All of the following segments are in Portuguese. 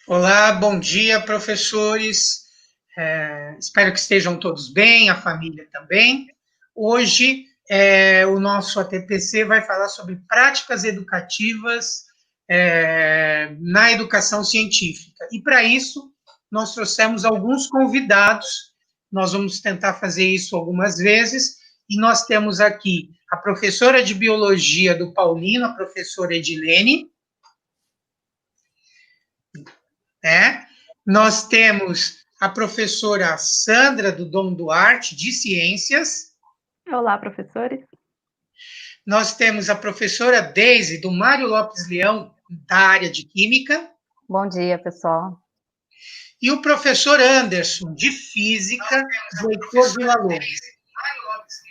Olá, bom dia, professores. Espero que estejam todos bem, a família também. Hoje, o nosso ATPC vai falar sobre práticas educativas na educação científica. E, para isso, nós trouxemos alguns convidados. Nós vamos tentar fazer isso algumas vezes. E nós temos aqui a professora de Biologia do Paulino, a professora Edilene, né? Nós temos a professora Sandra, do Dom Duarte, de Ciências. Olá, professores. Nós temos a professora Deise, do Mário Lopes Leão, da área de Química. Bom dia, pessoal. E o professor Anderson, de Física, do Heitor Villa-Lobos.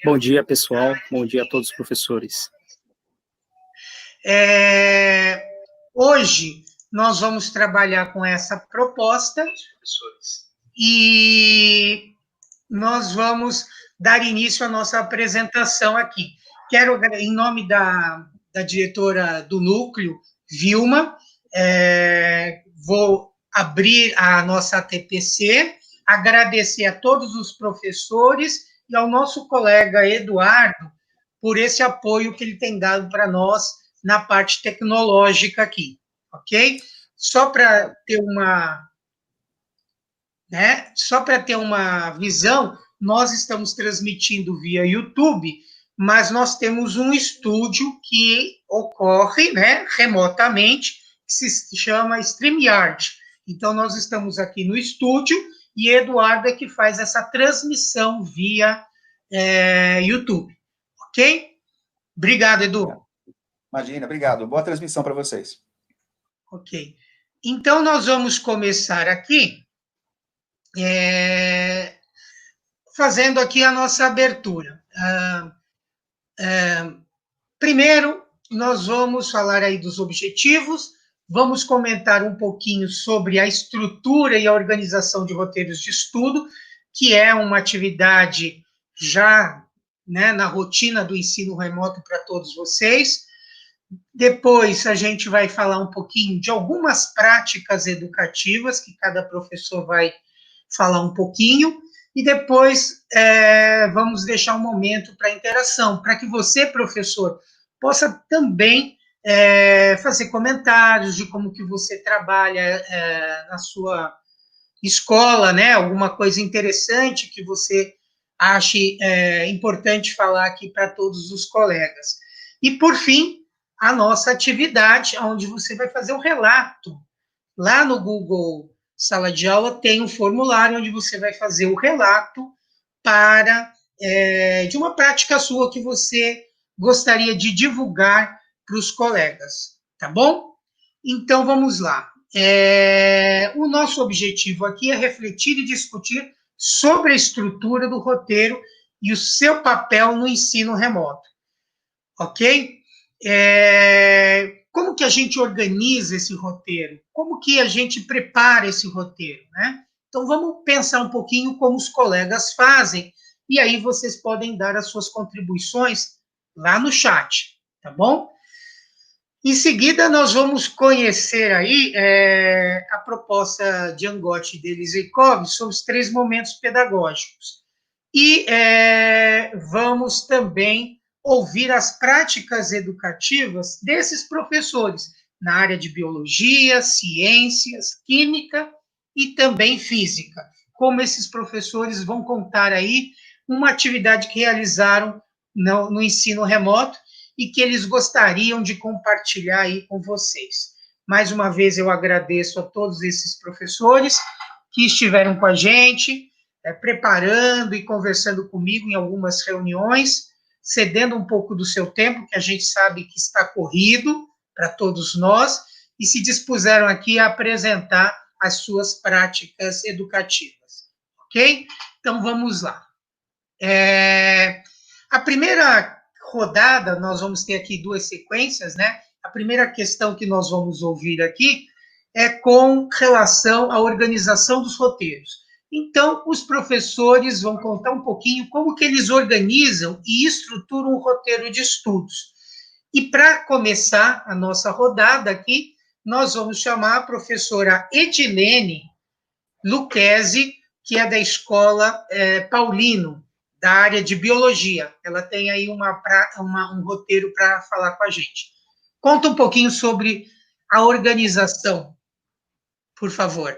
Bom dia, pessoal. Bom dia a todos os professores. Hoje, nós vamos trabalhar com essa proposta e nós vamos dar início à nossa apresentação aqui. Quero, em nome da diretora do Núcleo, Vilma, vou abrir a nossa ATPC, agradecer a todos os professores e ao nosso colega Eduardo por esse apoio que ele tem dado para nós na parte tecnológica aqui, ok? Só para ter uma visão, nós estamos transmitindo via YouTube, mas nós temos um estúdio que ocorre, remotamente, que se chama StreamYard. Então, nós estamos aqui no estúdio e Eduardo é que faz essa transmissão via YouTube. Ok? Obrigado, Edu. Imagina, obrigado. Boa transmissão para vocês. Ok. Então, nós vamos começar aqui fazendo aqui a nossa abertura. Primeiro, nós vamos falar aí dos objetivos, vamos comentar um pouquinho sobre a estrutura e a organização de roteiros de estudo, que é uma atividade já na rotina do ensino remoto para todos vocês. Depois, a gente vai falar um pouquinho de algumas práticas educativas, que cada professor vai falar um pouquinho, e depois vamos deixar um momento para interação, para que você, professor, possa também fazer comentários de como que você trabalha na sua escola, alguma coisa interessante que você ache importante falar aqui para todos os colegas. E, por fim, a nossa atividade, onde você vai fazer um relato. Lá no Google Sala de Aula tem um formulário onde você vai fazer o relato de uma prática sua que você gostaria de divulgar para os colegas, tá bom? Então, vamos lá. O nosso objetivo aqui é refletir e discutir sobre a estrutura do roteiro e o seu papel no ensino remoto, ok? Como que a gente organiza esse roteiro? Como que a gente prepara esse roteiro, né? Então, vamos pensar um pouquinho como os colegas fazem, e aí vocês podem dar as suas contribuições lá no chat, tá bom? Em seguida, nós vamos conhecer aí a proposta de Angotti e Delizeikov sobre os 3 momentos pedagógicos. E vamos também ouvir as práticas educativas desses professores na área de biologia, ciências, química e também física. Como esses professores vão contar aí uma atividade que realizaram no ensino remoto e que eles gostariam de compartilhar aí com vocês. Mais uma vez, eu agradeço a todos esses professores que estiveram com a gente, preparando e conversando comigo em algumas reuniões, cedendo um pouco do seu tempo, que a gente sabe que está corrido para todos nós, e se dispuseram aqui a apresentar as suas práticas educativas, ok? Então, vamos lá. A primeira rodada, nós vamos ter aqui 2 sequências, né? A primeira questão que nós vamos ouvir aqui é com relação à organização dos roteiros. Então, os professores vão contar um pouquinho como que eles organizam e estruturam um roteiro de estudos. E para começar a nossa rodada aqui, nós vamos chamar a professora Edilene Lucchesi, que é da Escola Paulino, da área de Biologia. Ela tem aí um roteiro para falar com a gente. Conta um pouquinho sobre a organização, por favor.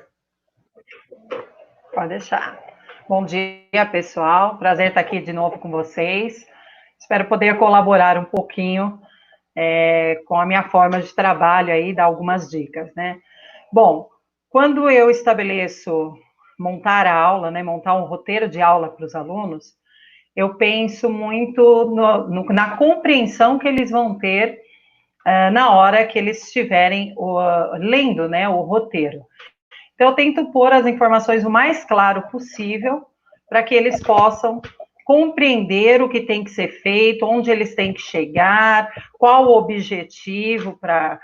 Pode deixar. Bom dia, pessoal. Prazer estar aqui de novo com vocês. Espero poder colaborar um pouquinho com a minha forma de trabalho aí, dar algumas dicas, né? Bom, quando eu estabeleço montar a aula, né, montar um roteiro de aula para os alunos, eu penso muito na compreensão que eles vão ter na hora que eles estiverem lendo, né, o roteiro. Então, eu tento pôr as informações o mais claro possível para que eles possam compreender o que tem que ser feito, onde eles têm que chegar, qual o objetivo para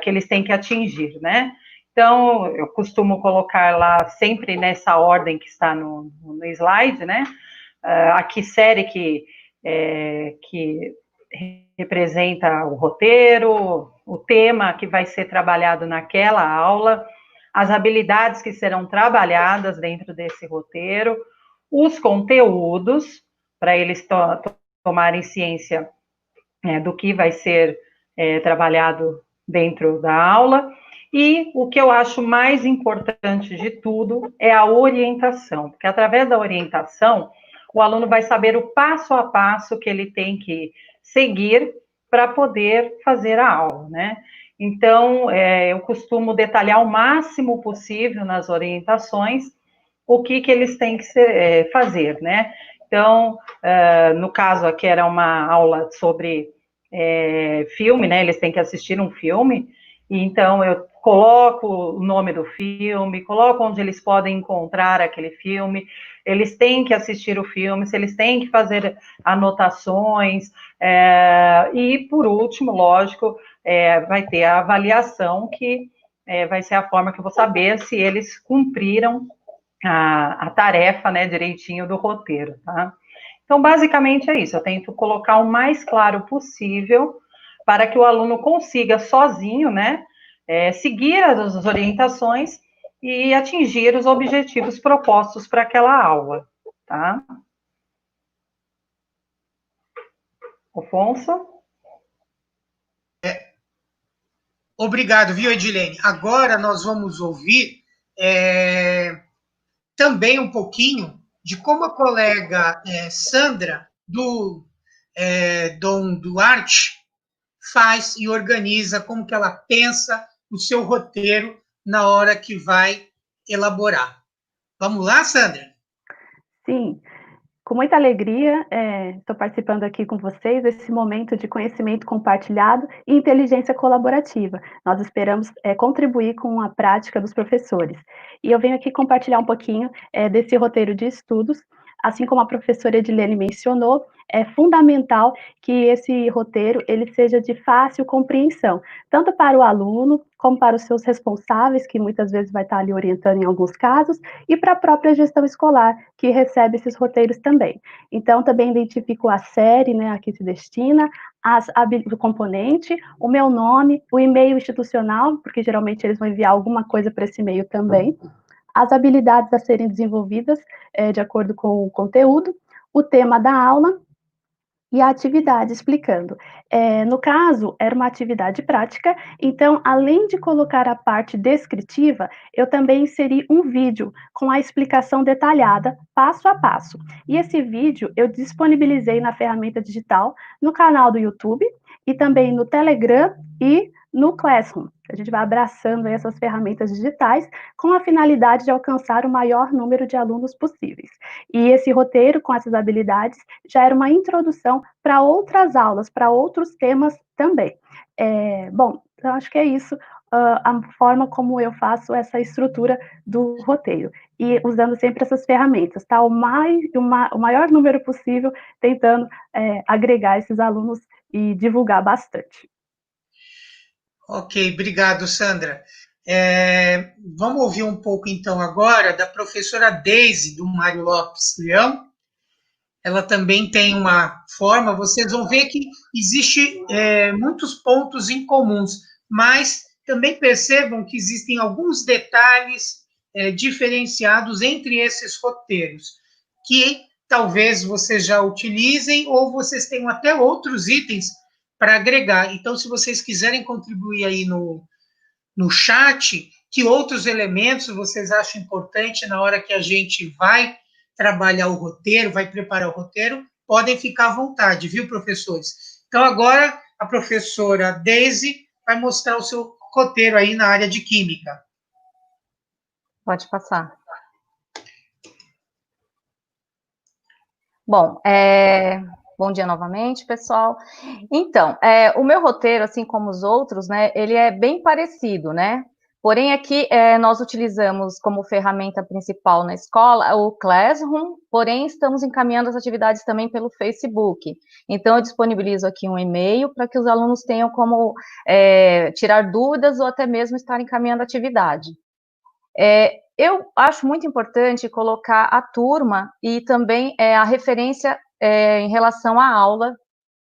que eles têm que atingir, né? Então, eu costumo colocar lá sempre nessa ordem que está no slide, né? A que série que representa o roteiro, o tema que vai ser trabalhado naquela aula, as habilidades que serão trabalhadas dentro desse roteiro, os conteúdos, para eles tomarem ciência do que vai ser trabalhado dentro da aula. E o que eu acho mais importante de tudo é a orientação, porque através da orientação, o aluno vai saber o passo a passo que ele tem que seguir para poder fazer a aula, né? Então, eu costumo detalhar o máximo possível nas orientações o que eles têm que fazer, né? Então, no caso aqui era uma aula sobre filme, né? Eles têm que assistir um filme, e então eu coloco o nome do filme, coloco onde eles podem encontrar aquele filme, eles têm que assistir o filme, se eles têm que fazer anotações, e por último, lógico, vai ter a avaliação, que vai ser a forma que eu vou saber se eles cumpriram a tarefa, né, direitinho do roteiro, tá? Então, basicamente é isso, eu tento colocar o mais claro possível para que o aluno consiga sozinho, né, seguir as orientações e atingir os objetivos propostos para aquela aula, tá? Afonso? Obrigado, viu, Edilene? Agora nós vamos ouvir também um pouquinho de como a colega Sandra, do Dom Duarte, faz e organiza, como que ela pensa o seu roteiro na hora que vai elaborar. Vamos lá, Sandra? Sim, com muita alegria, estou participando aqui com vocês desse momento de conhecimento compartilhado e inteligência colaborativa. Nós esperamos contribuir com a prática dos professores. E eu venho aqui compartilhar um pouquinho desse roteiro de estudos. Assim como a professora Edilene mencionou, é fundamental que esse roteiro ele seja de fácil compreensão, tanto para o aluno, como para os seus responsáveis, que muitas vezes vai estar ali orientando em alguns casos, e para a própria gestão escolar, que recebe esses roteiros também. Então, também identifico a série, né, a que se destina, o componente, o meu nome, o e-mail institucional, porque geralmente eles vão enviar alguma coisa para esse e-mail também, as habilidades a serem desenvolvidas de acordo com o conteúdo, o tema da aula e a atividade explicando. No caso, era uma atividade prática, então, além de colocar a parte descritiva, eu também inseri um vídeo com a explicação detalhada, passo a passo. E esse vídeo eu disponibilizei na ferramenta digital, no canal do YouTube, e também no Telegram e no Classroom. A gente vai abraçando essas ferramentas digitais com a finalidade de alcançar o maior número de alunos possíveis. E esse roteiro com essas habilidades já era uma introdução para outras aulas, para outros temas também. Bom, eu acho que é isso, a forma como eu faço essa estrutura do roteiro. E usando sempre essas ferramentas, tá? O maior número possível, tentando agregar esses alunos e divulgar bastante. Ok, obrigado, Sandra. Vamos ouvir um pouco, então, agora da professora Deise, do Mário Lopes Leão. Ela também tem uma forma, vocês vão ver que existe muitos pontos em comuns, mas também percebam que existem alguns detalhes diferenciados entre esses roteiros, que talvez vocês já utilizem ou vocês tenham até outros itens para agregar. Então, se vocês quiserem contribuir aí no chat, que outros elementos vocês acham importante na hora que a gente vai trabalhar o roteiro, vai preparar o roteiro, podem ficar à vontade, viu, professores? Então, agora, a professora Daisy vai mostrar o seu roteiro aí na área de Química. Pode passar. Bom, bom dia novamente, pessoal. Então, o meu roteiro, assim como os outros, né, ele é bem parecido, né? Porém, aqui nós utilizamos como ferramenta principal na escola o Classroom, porém estamos encaminhando as atividades também pelo Facebook. Então, eu disponibilizo aqui um e-mail para que os alunos tenham como tirar dúvidas ou até mesmo estar encaminhando a atividade. Eu acho muito importante colocar a turma e também a referência em relação à aula,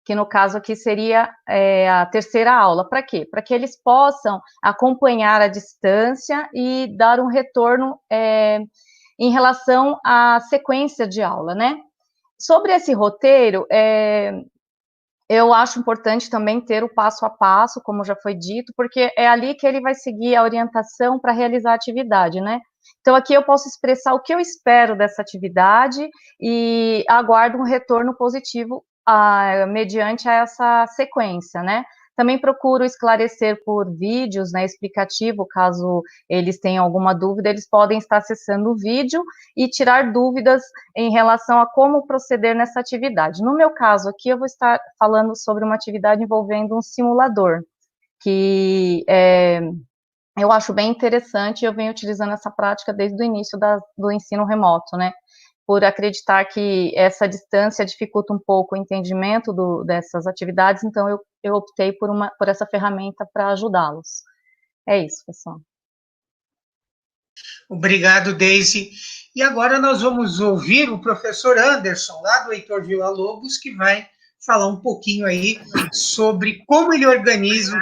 que no caso aqui seria a terceira aula. Para quê? Para que eles possam acompanhar à distância e dar um retorno em relação à sequência de aula, né? Sobre esse roteiro, eu acho importante também ter o passo a passo, como já foi dito, porque é ali que ele vai seguir a orientação para realizar a atividade, né? Então, aqui eu posso expressar o que eu espero dessa atividade e aguardo um retorno positivo mediante essa sequência, né? Também procuro esclarecer por vídeos, né, explicativo, caso eles tenham alguma dúvida, eles podem estar acessando o vídeo e tirar dúvidas em relação a como proceder nessa atividade. No meu caso aqui, eu vou estar falando sobre uma atividade envolvendo um simulador, que eu acho bem interessante, eu venho utilizando essa prática desde o início do ensino remoto, né? Por acreditar que essa distância dificulta um pouco o entendimento dessas atividades, então eu optei por essa ferramenta para ajudá-los. É isso, pessoal. Obrigado, Daisy. E agora nós vamos ouvir o professor Anderson, lá do Heitor Villa-Lobos, que vai falar um pouquinho aí sobre como ele organiza o...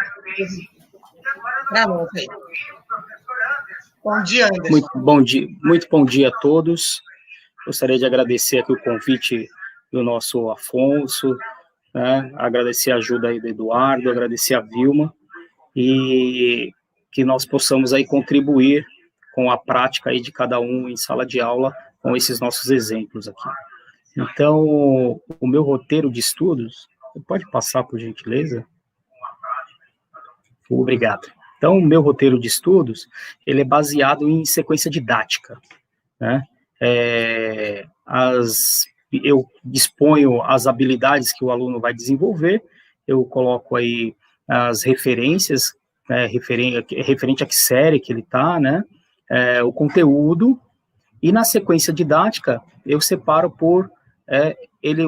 Bom dia, Anderson. Muito bom dia a todos. Gostaria de agradecer aqui o convite do nosso Afonso, né? Agradecer a ajuda aí do Eduardo, agradecer a Vilma, e que nós possamos aí contribuir com a prática aí de cada um em sala de aula com esses nossos exemplos aqui. Então, o meu roteiro de estudos, pode passar, por gentileza? Obrigado. Então, o meu roteiro de estudos, ele é baseado em sequência didática, né? Eu disponho as habilidades que o aluno vai desenvolver, eu coloco aí as referências, referente a que série que ele está, né? O conteúdo, e na sequência didática, eu separo por,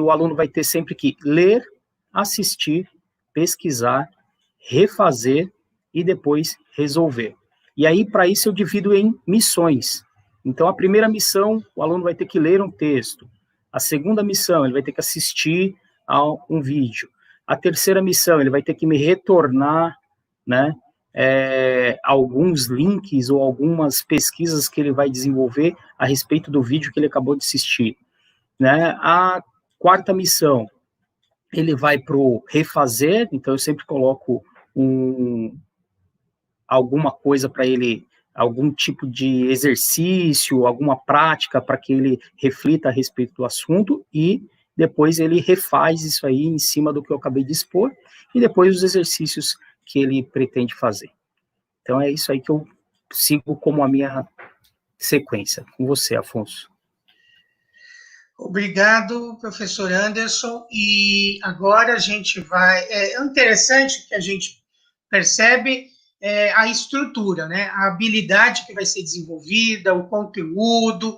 o aluno vai ter sempre que ler, assistir, pesquisar, refazer e depois resolver. E aí, para isso, eu divido em missões. Então, a primeira missão, o aluno vai ter que ler um texto. A segunda missão, ele vai ter que assistir a um vídeo. A terceira missão, ele vai ter que me retornar, né, alguns links ou algumas pesquisas que ele vai desenvolver a respeito do vídeo que ele acabou de assistir, né? A quarta missão, ele vai para o refazer, então eu sempre coloco alguma coisa para ele, algum tipo de exercício, alguma prática para que ele reflita a respeito do assunto, e depois ele refaz isso aí em cima do que eu acabei de expor, e depois os exercícios que ele pretende fazer. Então é isso aí que eu sigo como a minha sequência. Com você, Afonso. Obrigado, professor Anderson. E agora a gente vai... É interessante que a gente percebe a estrutura, né? A habilidade que vai ser desenvolvida, o conteúdo,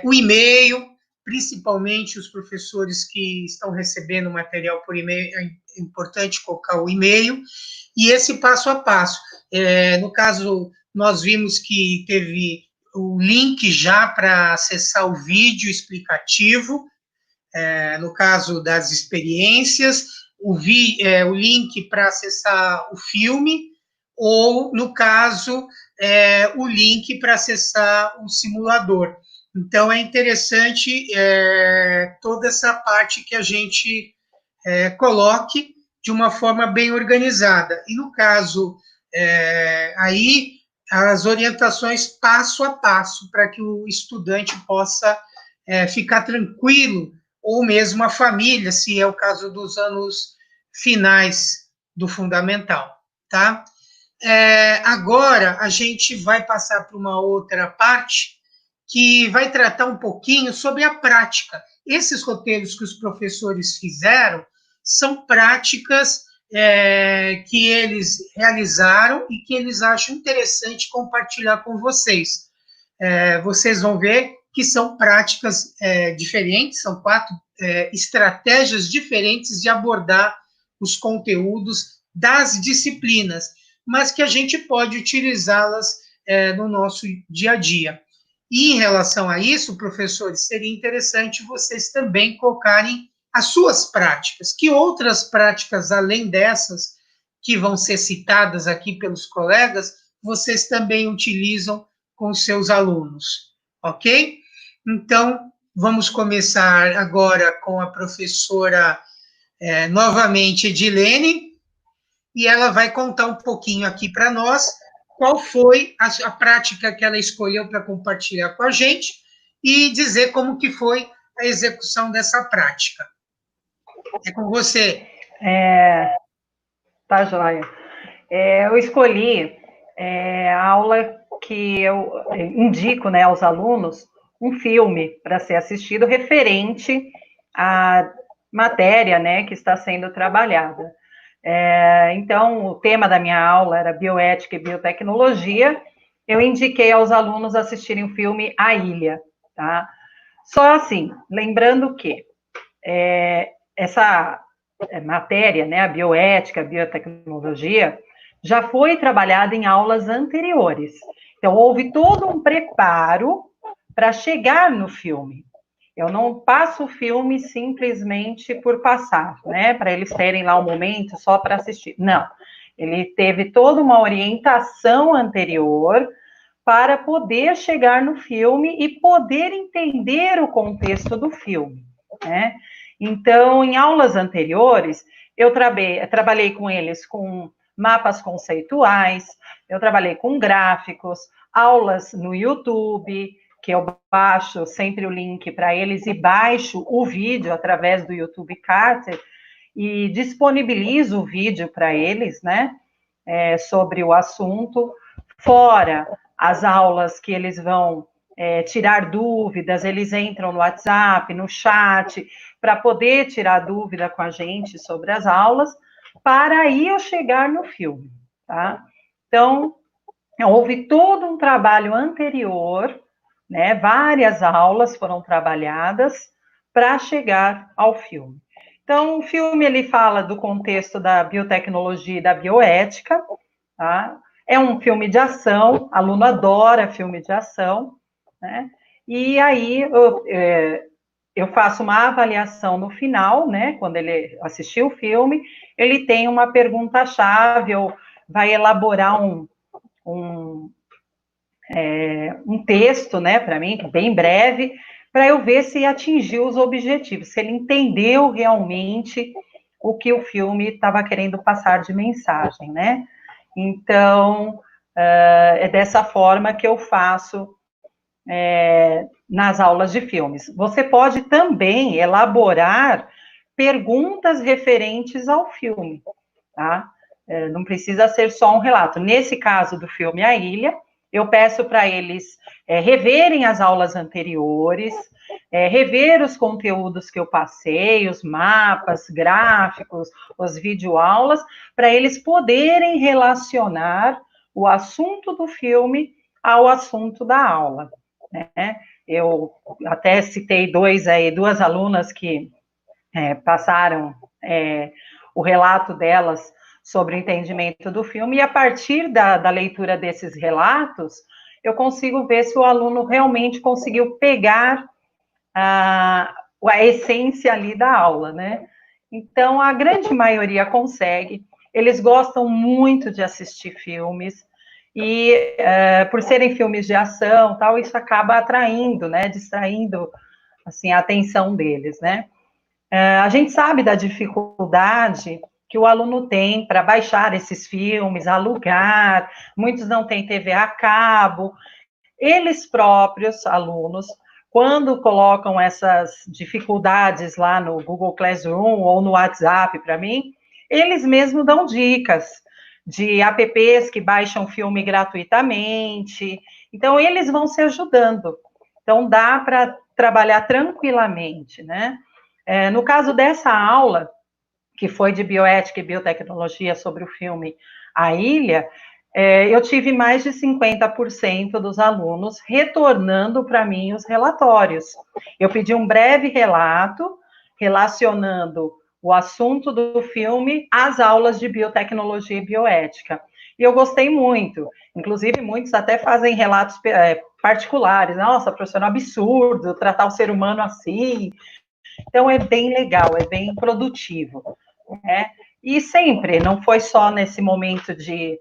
o e-mail, principalmente os professores que estão recebendo material por e-mail, é importante colocar o e-mail, e esse passo a passo. No caso, nós vimos que teve o link já para acessar o vídeo explicativo, no caso das experiências, o link para acessar o filme, ou, no caso, o link para acessar o simulador. Então, é interessante toda essa parte que a gente coloque de uma forma bem organizada. E, no caso, aí, as orientações passo a passo, para que o estudante possa ficar tranquilo, ou mesmo a família, se é o caso dos anos finais do fundamental, tá? Agora, a gente vai passar para uma outra parte, que vai tratar um pouquinho sobre a prática. Esses roteiros que os professores fizeram são práticas que eles realizaram e que eles acham interessante compartilhar com vocês. Vocês vão ver que são práticas diferentes, são 4 estratégias diferentes de abordar os conteúdos das disciplinas, mas que a gente pode utilizá-las no nosso dia a dia. E, em relação a isso, professores, seria interessante vocês também colocarem as suas práticas. Que outras práticas, além dessas, que vão ser citadas aqui pelos colegas, vocês também utilizam com seus alunos, ok? Então, vamos começar agora com a professora, novamente, Edilene, e ela vai contar um pouquinho aqui para nós qual foi a prática que ela escolheu para compartilhar com a gente e dizer como que foi a execução dessa prática. É com você. Tá, joia. Eu escolhi a aula que eu indico, né, aos alunos um filme para ser assistido referente à matéria, né, que está sendo trabalhada. Então, o tema da minha aula era bioética e biotecnologia. Eu indiquei aos alunos assistirem o filme A Ilha, tá? Só assim, lembrando que essa matéria, né, a bioética, a biotecnologia, já foi trabalhada em aulas anteriores. Então, houve todo um preparo para chegar no filme. Eu não passo o filme simplesmente por passar, né, para eles terem lá um momento só para assistir. Não, ele teve toda uma orientação anterior para poder chegar no filme e poder entender o contexto do filme, né? Então, em aulas anteriores, eu trabalhei com eles com mapas conceituais, eu trabalhei com gráficos, aulas no YouTube, que eu baixo sempre o link para eles e baixo o vídeo através do YouTube Carter e disponibilizo o vídeo para eles, né, sobre o assunto, fora as aulas que eles vão tirar dúvidas, eles entram no WhatsApp, no chat, para poder tirar dúvida com a gente sobre as aulas, para aí eu chegar no filme, tá? Então, houve todo um trabalho anterior, né? Várias aulas foram trabalhadas para chegar ao filme. Então, o filme, ele fala do contexto da biotecnologia e da bioética, tá? É um filme de ação, aluno adora filme de ação, né? E aí eu faço uma avaliação no final, né? Quando ele assistiu o filme, ele tem uma pergunta-chave, ou vai elaborar um texto, né, para mim, bem breve, para eu ver se atingiu os objetivos, se ele entendeu realmente o que o filme estava querendo passar de mensagem, né? Então, é dessa forma que eu faço nas aulas de filmes. Você pode também elaborar perguntas referentes ao filme, tá? Não precisa ser só um relato. Nesse caso do filme A Ilha, eu peço para eles reverem as aulas anteriores, rever os conteúdos que eu passei, os mapas, gráficos, as videoaulas, para eles poderem relacionar o assunto do filme ao assunto da aula, né? Eu até citei duas alunas que passaram o relato delas sobre o entendimento do filme, e a partir da leitura desses relatos, eu consigo ver se o aluno realmente conseguiu pegar a essência ali da aula, né? Então, a grande maioria consegue. eles gostam muito de assistir filmes, e por serem filmes de ação, tal, isso acaba atraindo, né, distraindo, assim, a atenção deles, né. A gente sabe da dificuldade que o aluno tem para baixar esses filmes, alugar, muitos não têm TV a cabo, eles próprios, alunos, quando colocam essas dificuldades lá no Google Classroom ou no WhatsApp para mim, eles mesmos dão dicas de apps que baixam filme gratuitamente. Então, eles vão se ajudando. Então, dá para trabalhar tranquilamente, né? No caso dessa aula, que foi de bioética e biotecnologia sobre o filme A Ilha, eu tive mais de 50% dos alunos retornando para mim os relatórios. Eu pedi um breve relato relacionando o assunto do filme às aulas de biotecnologia e bioética. E eu gostei muito. Inclusive, muitos até fazem relatos particulares. Nossa, professor, é um absurdo tratar o ser humano assim. Então, é bem legal, é bem produtivo, né? E sempre, não foi só nesse momento de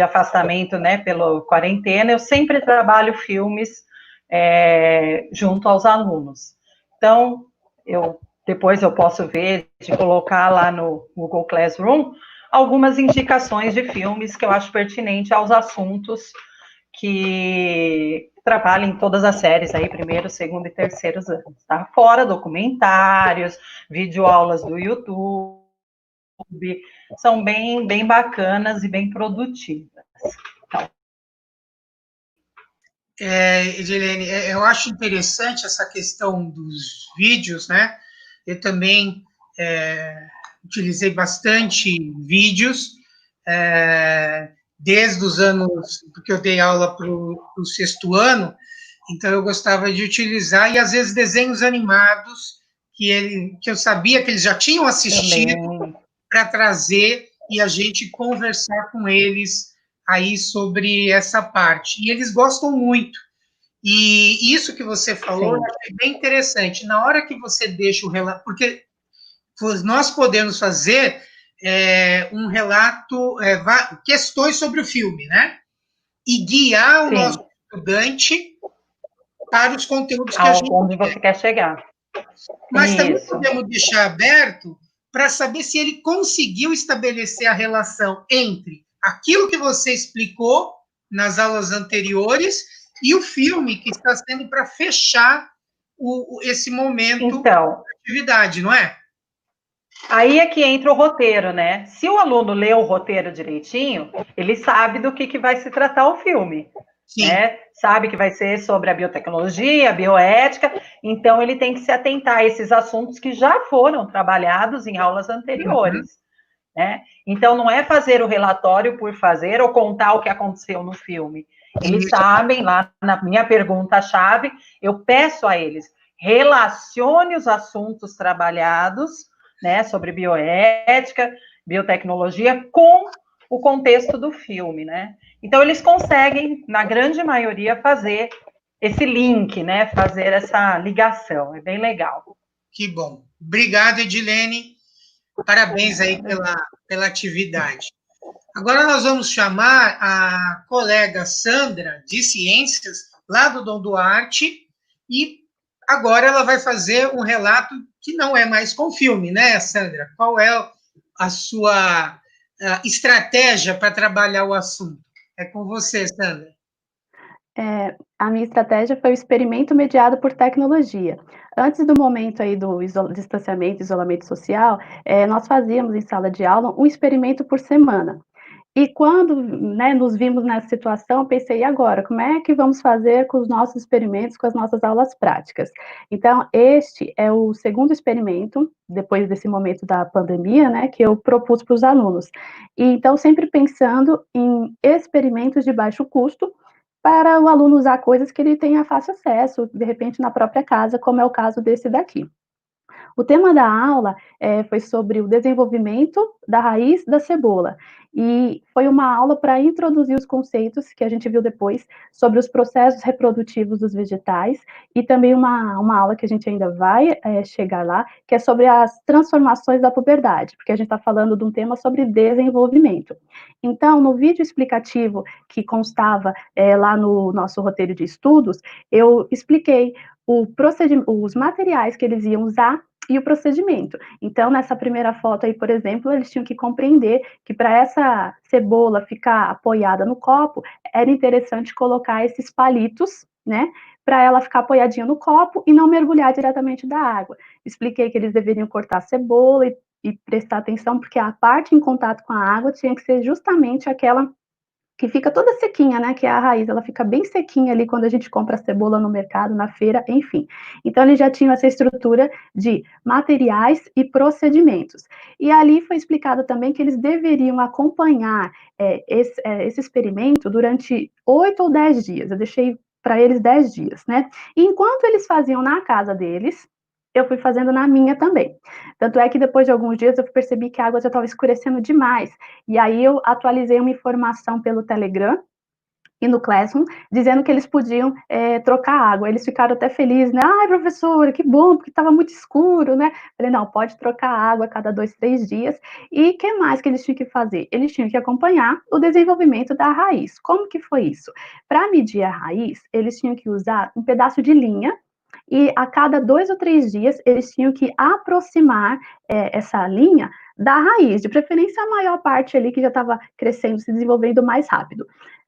afastamento, né, pela quarentena, eu sempre trabalho filmes junto aos alunos. Então, depois eu posso ver, de colocar lá no Google Classroom, algumas indicações de filmes que eu acho pertinente aos assuntos que trabalham em todas as séries aí, primeiro, segundo e terceiros anos, tá? Fora documentários, videoaulas do YouTube, são bem bacanas e bem produtivas. Então. Edilene, eu acho interessante essa questão dos vídeos, né? Eu também utilizei bastante vídeos, desde os anos, porque eu dei aula para o 6º ano, então eu gostava de utilizar, e às vezes desenhos animados, que eu sabia que eles já tinham assistido, para trazer e a gente conversar com eles aí sobre essa parte. E eles gostam muito. E isso que você falou é bem interessante. Na hora que você deixa o relato, porque nós podemos fazer um relato, questões sobre o filme, né? E guiar o nosso estudante para os conteúdos que a gente onde você quer chegar. Mas também podemos deixar aberto para saber se ele conseguiu estabelecer a relação entre aquilo que você explicou nas aulas anteriores e o filme que está sendo para fechar esse momento de atividade, não é? Aí é que entra o roteiro, né? Se o aluno lê o roteiro direitinho, ele sabe do que vai se tratar o filme. Né? Sabe que vai ser sobre a biotecnologia, a bioética, então ele tem que se atentar a esses assuntos que já foram trabalhados em aulas anteriores. Né? Então, não é fazer o relatório por fazer ou contar o que aconteceu no filme. Eles sabem, lá na minha pergunta-chave, eu peço a eles, relacione os assuntos trabalhados, né, sobre bioética, biotecnologia, com o contexto do filme, né? Então, eles conseguem, na grande maioria, fazer esse link, né? Fazer essa ligação. É bem legal. Que bom. Obrigado, Edilene. Parabéns aí pela atividade. Agora nós vamos chamar a colega Sandra, de Ciências, lá do Dom Duarte, e agora ela vai fazer um relato que não é mais com filme, né, Sandra? Qual é a sua estratégia para trabalhar o assunto? É com você, Sandra. A minha estratégia foi o experimento mediado por tecnologia. Antes do momento aí do distanciamento, isolamento social, nós fazíamos em sala de aula um experimento por semana. E quando, né, nos vimos nessa situação, pensei, e agora, como é que vamos fazer com os nossos experimentos, com as nossas aulas práticas? Então, este é o segundo experimento, depois desse momento da pandemia, né, que eu propus para os alunos. E, então, sempre pensando em experimentos de baixo custo, para o aluno usar coisas que ele tenha fácil acesso, de repente na própria casa, como é o caso desse daqui. O tema da aula foi sobre o desenvolvimento da raiz da cebola, e foi uma aula para introduzir os conceitos que a gente viu depois sobre os processos reprodutivos dos vegetais, e também uma aula que a gente ainda vai chegar lá, que é sobre as transformações da puberdade, porque a gente está falando de um tema sobre desenvolvimento. Então, no vídeo explicativo que constava lá no nosso roteiro de estudos, eu expliquei os materiais que eles iam usar e o procedimento. Então, nessa primeira foto aí, por exemplo, eles tinham que compreender que para essa cebola ficar apoiada no copo, era interessante colocar esses palitos, né, para ela ficar apoiadinha no copo e não mergulhar diretamente da água. Expliquei que eles deveriam cortar a cebola e prestar atenção, porque a parte em contato com a água tinha que ser justamente aquela que fica toda sequinha, né, que é a raiz, ela fica bem sequinha ali quando a gente compra a cebola no mercado, na feira, enfim. Então, eles já tinham essa estrutura de materiais e procedimentos. E ali foi explicado também que eles deveriam acompanhar esse experimento durante 8 ou 10 dias, eu deixei para eles 10 dias, né? E enquanto eles faziam na casa deles, eu fui fazendo na minha também. Tanto é que depois de alguns dias eu percebi que a água já estava escurecendo demais, e aí eu atualizei uma informação pelo Telegram e no Classroom, dizendo que eles podiam trocar água. Eles ficaram até felizes, né? Ai, professora, que bom, porque estava muito escuro, né? Falei, não, pode trocar água a cada 2, 3 dias. E o que mais que eles tinham que fazer? Eles tinham que acompanhar o desenvolvimento da raiz. Como que foi isso? Para medir a raiz, eles tinham que usar um pedaço de linha, e a cada 2 ou 3 dias eles tinham que aproximar essa linha da raiz, de preferência a maior parte ali que já estava crescendo, se desenvolvendo mais rápido.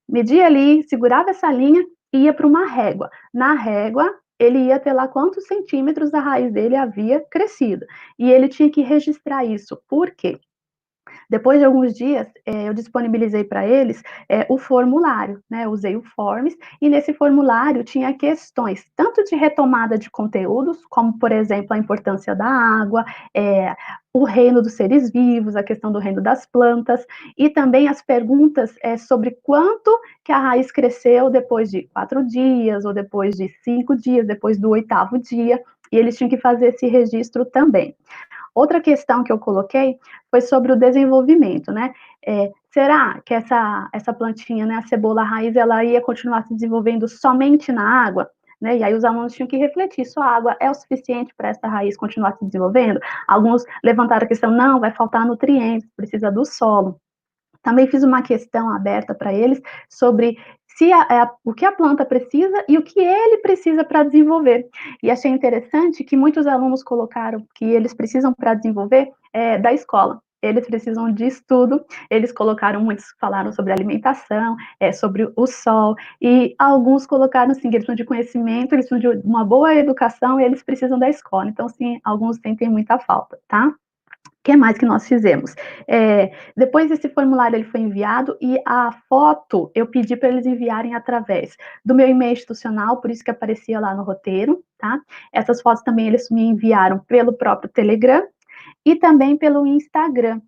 Media ali, segurava essa linha e ia para uma régua. Na régua, ele ia ter lá quantos centímetros a raiz dele havia crescido. E ele tinha que registrar isso. Por quê? Depois de alguns dias, eu disponibilizei para eles o formulário, né? Eu usei o Forms, e nesse formulário tinha questões tanto de retomada de conteúdos, como, por exemplo, a importância da água, o reino dos seres vivos, a questão do reino das plantas, e também as perguntas sobre quanto que a raiz cresceu depois de 4 dias, ou depois de 5 dias, depois do 8º dia, e eles tinham que fazer esse registro também. Outra questão que eu coloquei foi sobre o desenvolvimento, né? Será que essa plantinha, né, a cebola raiz, ela ia continuar se desenvolvendo somente na água? Né? E aí os alunos tinham que refletir, só a água é o suficiente para essa raiz continuar se desenvolvendo? Alguns levantaram a questão, não, vai faltar nutrientes, precisa do solo. Também fiz uma questão aberta para eles sobre o que a planta precisa e o que ele precisa para desenvolver. E achei interessante que muitos alunos colocaram que eles precisam para desenvolver da escola. Eles precisam de estudo, eles colocaram, muitos falaram sobre alimentação, sobre o sol, e alguns colocaram, assim, que eles precisam de conhecimento, eles precisam de uma boa educação e eles precisam da escola. Então, sim, alguns sentem muita falta, tá? O que mais que nós fizemos? Depois desse formulário ele foi enviado, e a foto eu pedi para eles enviarem através do meu e-mail institucional, por isso que aparecia lá no roteiro, tá? Essas fotos também eles me enviaram pelo próprio Telegram e também pelo Instagram.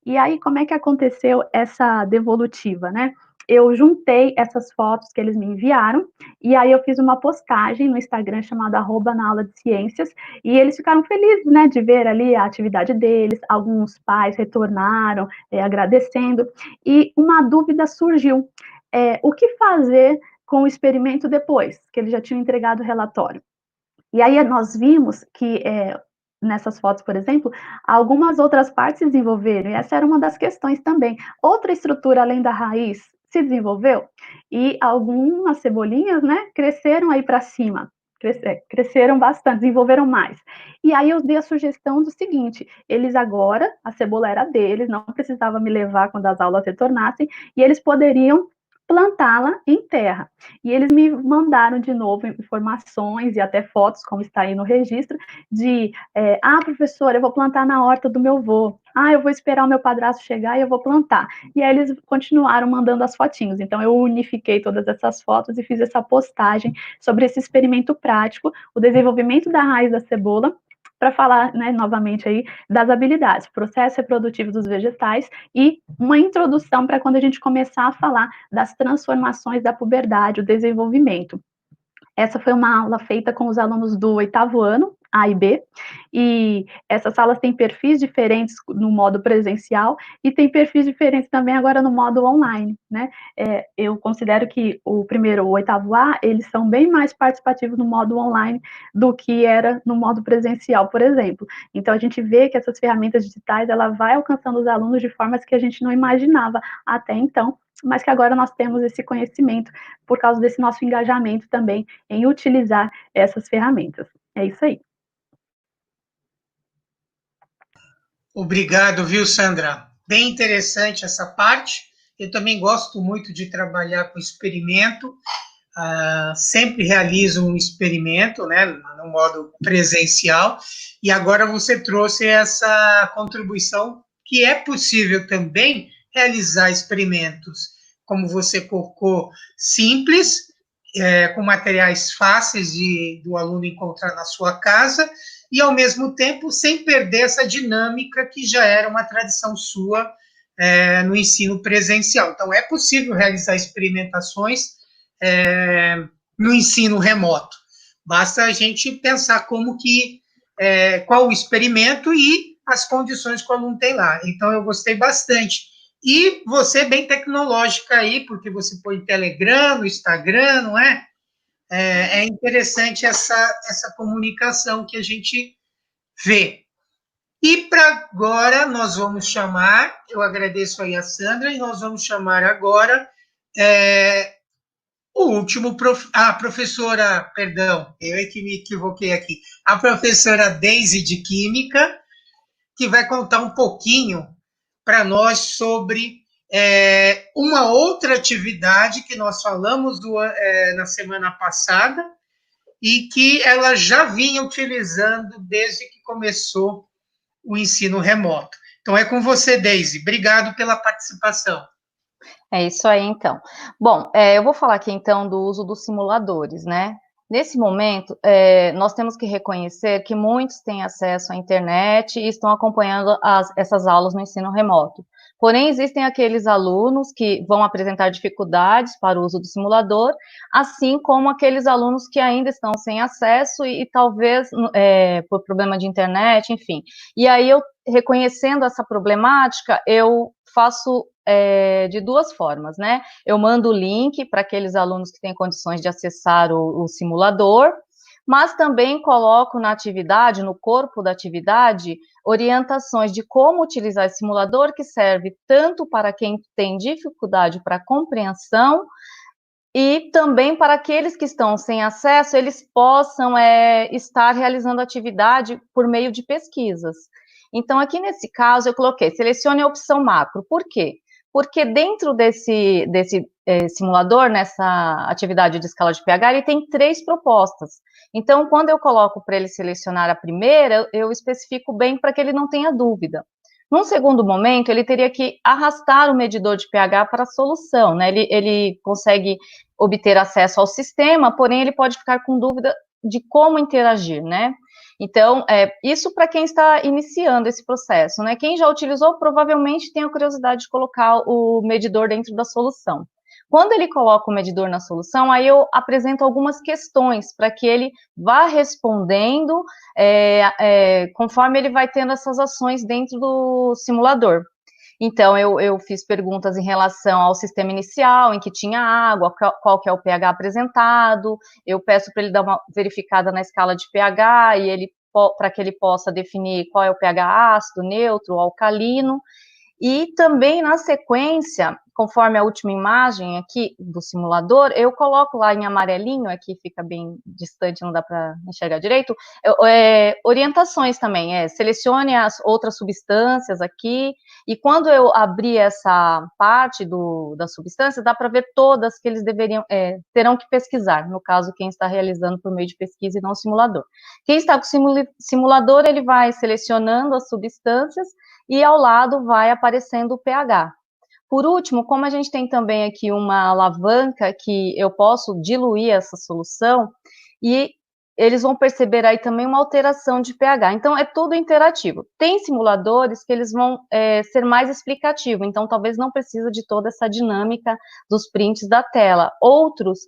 E aí, como é que aconteceu essa devolutiva, né? Eu juntei essas fotos que eles me enviaram, e aí eu fiz uma postagem no Instagram chamada @na_aula_de_ciências, e eles ficaram felizes, né, de ver ali a atividade deles, alguns pais retornaram, agradecendo, e uma dúvida surgiu, o que fazer com o experimento depois, que eles já tinham entregado o relatório? E aí nós vimos que nessas fotos, por exemplo, algumas outras partes se desenvolveram, e essa era uma das questões também. Outra estrutura além da raiz se desenvolveu, e algumas cebolinhas, né, cresceram aí para cima, cresceram bastante, desenvolveram mais. E aí eu dei a sugestão do seguinte, eles agora, a cebola era deles, não precisava me levar quando as aulas retornassem, e eles poderiam plantá-la em terra. E eles me mandaram de novo informações e até fotos, como está aí no registro, de, professora, eu vou plantar na horta do meu avô. Eu vou esperar o meu padrasto chegar e eu vou plantar. E aí eles continuaram mandando as fotinhos. Então eu unifiquei todas essas fotos e fiz essa postagem sobre esse experimento prático, o desenvolvimento da raiz da cebola, para falar, né, novamente aí das habilidades, processo reprodutivo dos vegetais, e uma introdução para quando a gente começar a falar das transformações da puberdade, o desenvolvimento. Essa foi uma aula feita com os alunos do 8º ano, A e B, e essas salas têm perfis diferentes no modo presencial e tem perfis diferentes também agora no modo online, né? Eu considero que o primeiro, o oitavo A, eles são bem mais participativos no modo online do que era no modo presencial, por exemplo. Então, a gente vê que essas ferramentas digitais, ela vai alcançando os alunos de formas que a gente não imaginava até então, mas que agora nós temos esse conhecimento por causa desse nosso engajamento também em utilizar essas ferramentas. É isso aí. Obrigado, viu, Sandra? Bem interessante essa parte. Eu também gosto muito de trabalhar com experimento. Sempre realizo um experimento, né, no modo presencial, e agora você trouxe essa contribuição que é possível também realizar experimentos, como você colocou, simples, com materiais fáceis do aluno encontrar na sua casa, e ao mesmo tempo sem perder essa dinâmica que já era uma tradição sua no ensino presencial. Então, é possível realizar experimentações no ensino remoto. Basta a gente pensar qual o experimento e as condições que o aluno tem lá. Então, eu gostei bastante. E você bem tecnológica aí, porque você põe Telegram, no Instagram, não é? É interessante essa comunicação que a gente vê. E para agora, nós vamos chamar, eu agradeço aí a Sandra, e nós vamos chamar agora o último, a professora, perdão, eu é que me equivoquei aqui, a professora Deise de Química, que vai contar um pouquinho para nós sobre uma outra atividade que nós falamos na semana passada e que ela já vinha utilizando desde que começou o ensino remoto. Então, é com você, Deise. Obrigado pela participação. É isso aí, então. Bom, eu vou falar aqui, então, do uso dos simuladores, né? Nesse momento, nós temos que reconhecer que muitos têm acesso à internet e estão acompanhando essas aulas no ensino remoto. Porém, existem aqueles alunos que vão apresentar dificuldades para o uso do simulador, assim como aqueles alunos que ainda estão sem acesso e talvez por problema de internet, enfim. E aí, eu reconhecendo essa problemática, eu faço de duas formas, né? Eu mando o link para aqueles alunos que têm condições de acessar o simulador, mas também coloco na atividade, no corpo da atividade, orientações de como utilizar esse simulador, que serve tanto para quem tem dificuldade para compreensão, e também para aqueles que estão sem acesso, eles possam estar realizando atividade por meio de pesquisas. Então, aqui nesse caso, eu coloquei, selecione a opção macro. Por quê? Porque dentro desse simulador, nessa atividade de escala de pH, ele tem 3 propostas. Então, quando eu coloco para ele selecionar a primeira, eu especifico bem para que ele não tenha dúvida. Num segundo momento, ele teria que arrastar o medidor de pH para a solução, né? Ele consegue obter acesso ao sistema, porém ele pode ficar com dúvida de como interagir, né? Então, isso para quem está iniciando esse processo, né? Quem já utilizou, provavelmente tem a curiosidade de colocar o medidor dentro da solução. Quando ele coloca o medidor na solução, aí eu apresento algumas questões para que ele vá respondendo conforme ele vai tendo essas ações dentro do simulador. Então, eu fiz perguntas em relação ao sistema inicial, em que tinha água, qual que é o pH apresentado, eu peço para ele dar uma verificada na escala de pH, e para que ele possa definir qual é o pH ácido, neutro, alcalino, e também na sequência, conforme a última imagem aqui do simulador, eu coloco lá em amarelinho, aqui fica bem distante, não dá para enxergar direito, orientações também, selecione as outras substâncias aqui, e quando eu abrir essa parte das substâncias, dá para ver todas que eles terão que pesquisar, no caso, quem está realizando por meio de pesquisa e não simulador. Quem está com simulador, ele vai selecionando as substâncias, e ao lado vai aparecendo o pH. Por último, como a gente tem também aqui uma alavanca que eu posso diluir essa solução, e eles vão perceber aí também uma alteração de pH. Então, é tudo interativo. Tem simuladores que eles vão ser mais explicativos, então talvez não precisa de toda essa dinâmica dos prints da tela. Outros